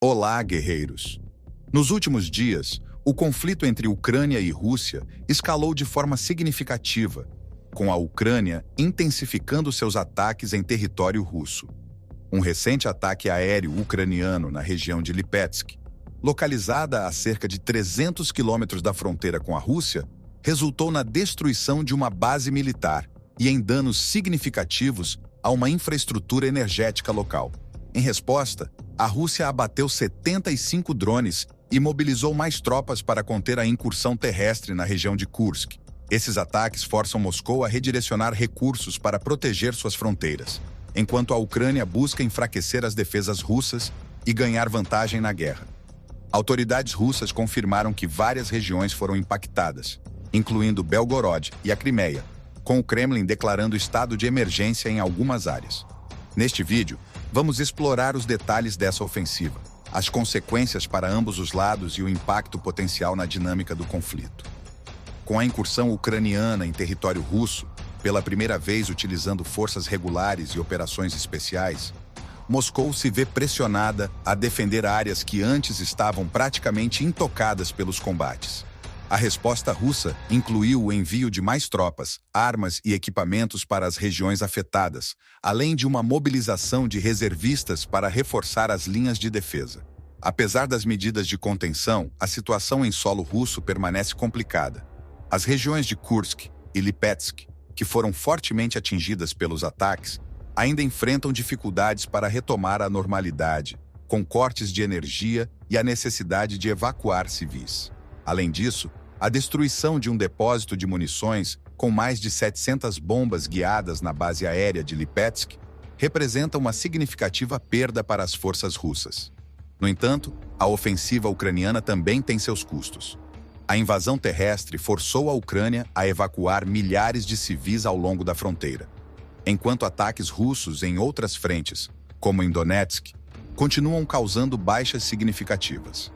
Olá, guerreiros! Nos últimos dias, o conflito entre Ucrânia e Rússia escalou de forma significativa, com a Ucrânia intensificando seus ataques em território russo. Um recente ataque aéreo ucraniano na região de Lipetsk, localizada a cerca de 300 quilômetros da fronteira com a Rússia, resultou na destruição de uma base militar e em danos significativos a uma infraestrutura energética local. Em resposta, a Rússia abateu 75 drones e mobilizou mais tropas para conter a incursão terrestre na região de Kursk. Esses ataques forçam Moscou a redirecionar recursos para proteger suas fronteiras, enquanto a Ucrânia busca enfraquecer as defesas russas e ganhar vantagem na guerra. Autoridades russas confirmaram que várias regiões foram impactadas, incluindo Belgorod e a Crimeia, com o Kremlin declarando estado de emergência em algumas áreas. Neste vídeo, vamos explorar os detalhes dessa ofensiva, as consequências para ambos os lados e o impacto potencial na dinâmica do conflito. Com a incursão ucraniana em território russo, pela primeira vez utilizando forças regulares e operações especiais, Moscou se vê pressionada a defender áreas que antes estavam praticamente intocadas pelos combates. A resposta russa incluiu o envio de mais tropas, armas e equipamentos para as regiões afetadas, além de uma mobilização de reservistas para reforçar as linhas de defesa. Apesar das medidas de contenção, a situação em solo russo permanece complicada. As regiões de Kursk e Lipetsk, que foram fortemente atingidas pelos ataques, ainda enfrentam dificuldades para retomar a normalidade, com cortes de energia e a necessidade de evacuar civis. Além disso, a destruição de um depósito de munições com mais de 700 bombas guiadas na base aérea de Lipetsk representa uma significativa perda para as forças russas. No entanto, a ofensiva ucraniana também tem seus custos. A invasão terrestre forçou a Ucrânia a evacuar milhares de civis ao longo da fronteira, enquanto ataques russos em outras frentes, como em Donetsk, continuam causando baixas significativas.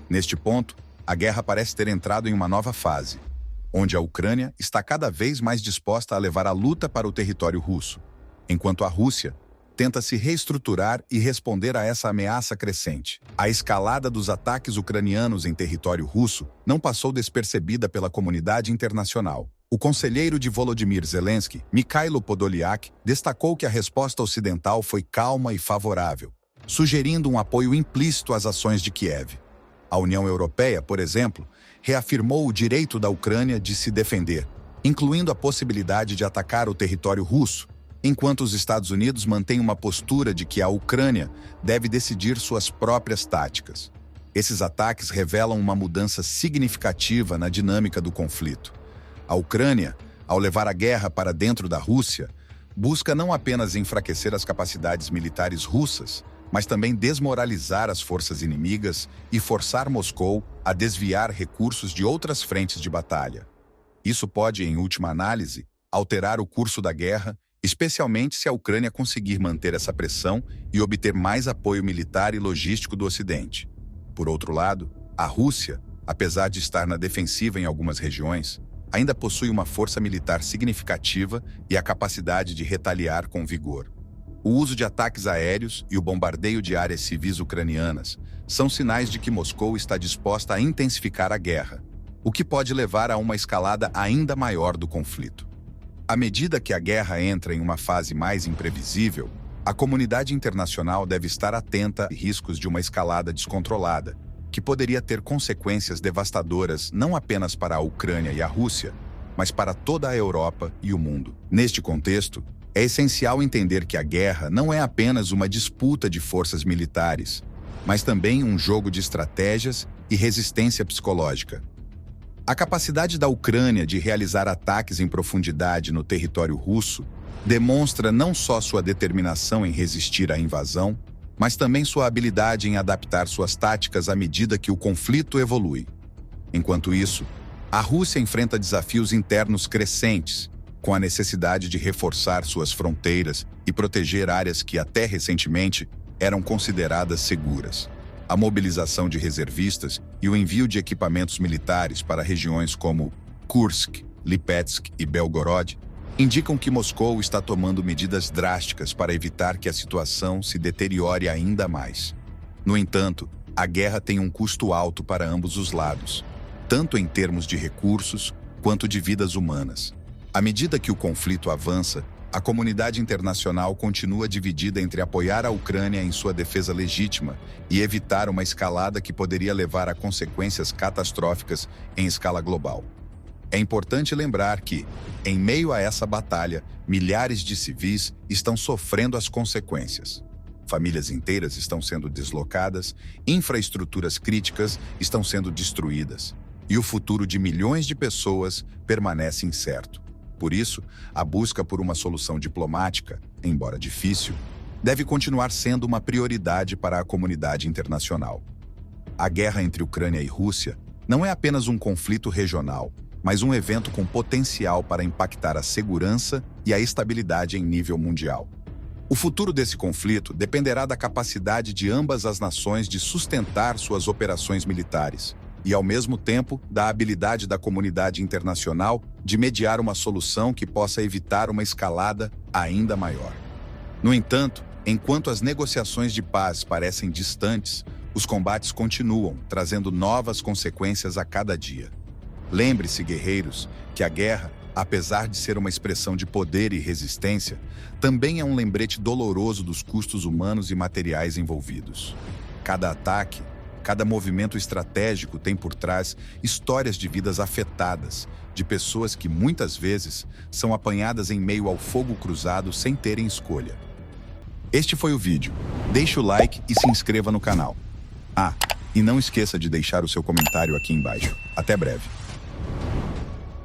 Neste ponto, a guerra parece ter entrado em uma nova fase, onde a Ucrânia está cada vez mais disposta a levar a luta para o território russo, enquanto a Rússia tenta se reestruturar e responder a essa ameaça crescente. A escalada dos ataques ucranianos em território russo não passou despercebida pela comunidade internacional. O conselheiro de Volodymyr Zelensky, Mikhailo Podolyak, destacou que a resposta ocidental foi calma e favorável, sugerindo um apoio implícito às ações de Kiev. A União Europeia, por exemplo, reafirmou o direito da Ucrânia de se defender, incluindo a possibilidade de atacar o território russo, enquanto os Estados Unidos mantêm uma postura de que a Ucrânia deve decidir suas próprias táticas. Esses ataques revelam uma mudança significativa na dinâmica do conflito. A Ucrânia, ao levar a guerra para dentro da Rússia, busca não apenas enfraquecer as capacidades militares russas, mas também desmoralizar as forças inimigas e forçar Moscou a desviar recursos de outras frentes de batalha. Isso pode, em última análise, alterar o curso da guerra, especialmente se a Ucrânia conseguir manter essa pressão e obter mais apoio militar e logístico do Ocidente. Por outro lado, a Rússia, apesar de estar na defensiva em algumas regiões, ainda possui uma força militar significativa e a capacidade de retaliar com vigor. O uso de ataques aéreos e o bombardeio de áreas civis ucranianas são sinais de que Moscou está disposta a intensificar a guerra, o que pode levar a uma escalada ainda maior do conflito. À medida que a guerra entra em uma fase mais imprevisível, a comunidade internacional deve estar atenta a riscos de uma escalada descontrolada, que poderia ter consequências devastadoras não apenas para a Ucrânia e a Rússia, mas para toda a Europa e o mundo. Neste contexto, é essencial entender que a guerra não é apenas uma disputa de forças militares, mas também um jogo de estratégias e resistência psicológica. A capacidade da Ucrânia de realizar ataques em profundidade no território russo demonstra não só sua determinação em resistir à invasão, mas também sua habilidade em adaptar suas táticas à medida que o conflito evolui. Enquanto isso, a Rússia enfrenta desafios internos crescentes, com a necessidade de reforçar suas fronteiras e proteger áreas que até recentemente eram consideradas seguras. A mobilização de reservistas e o envio de equipamentos militares para regiões como Kursk, Lipetsk e Belgorod indicam que Moscou está tomando medidas drásticas para evitar que a situação se deteriore ainda mais. No entanto, a guerra tem um custo alto para ambos os lados, tanto em termos de recursos quanto de vidas humanas. À medida que o conflito avança, a comunidade internacional continua dividida entre apoiar a Ucrânia em sua defesa legítima e evitar uma escalada que poderia levar a consequências catastróficas em escala global. É importante lembrar que, em meio a essa batalha, milhares de civis estão sofrendo as consequências. Famílias inteiras estão sendo deslocadas, infraestruturas críticas estão sendo destruídas, e o futuro de milhões de pessoas permanece incerto. Por isso, a busca por uma solução diplomática, embora difícil, deve continuar sendo uma prioridade para a comunidade internacional. A guerra entre Ucrânia e Rússia não é apenas um conflito regional, mas um evento com potencial para impactar a segurança e a estabilidade em nível mundial. O futuro desse conflito dependerá da capacidade de ambas as nações de sustentar suas operações militares e, ao mesmo tempo, da habilidade da comunidade internacional de mediar uma solução que possa evitar uma escalada ainda maior. No entanto, enquanto as negociações de paz parecem distantes, os combates continuam, trazendo novas consequências a cada dia. Lembre-se, guerreiros, que a guerra, apesar de ser uma expressão de poder e resistência, também é um lembrete doloroso dos custos humanos e materiais envolvidos. Cada ataque, cada movimento estratégico tem por trás histórias de vidas afetadas, de pessoas que muitas vezes são apanhadas em meio ao fogo cruzado sem terem escolha. Este foi o vídeo. Deixe o like e se inscreva no canal. E não esqueça de deixar o seu comentário aqui embaixo. Até breve.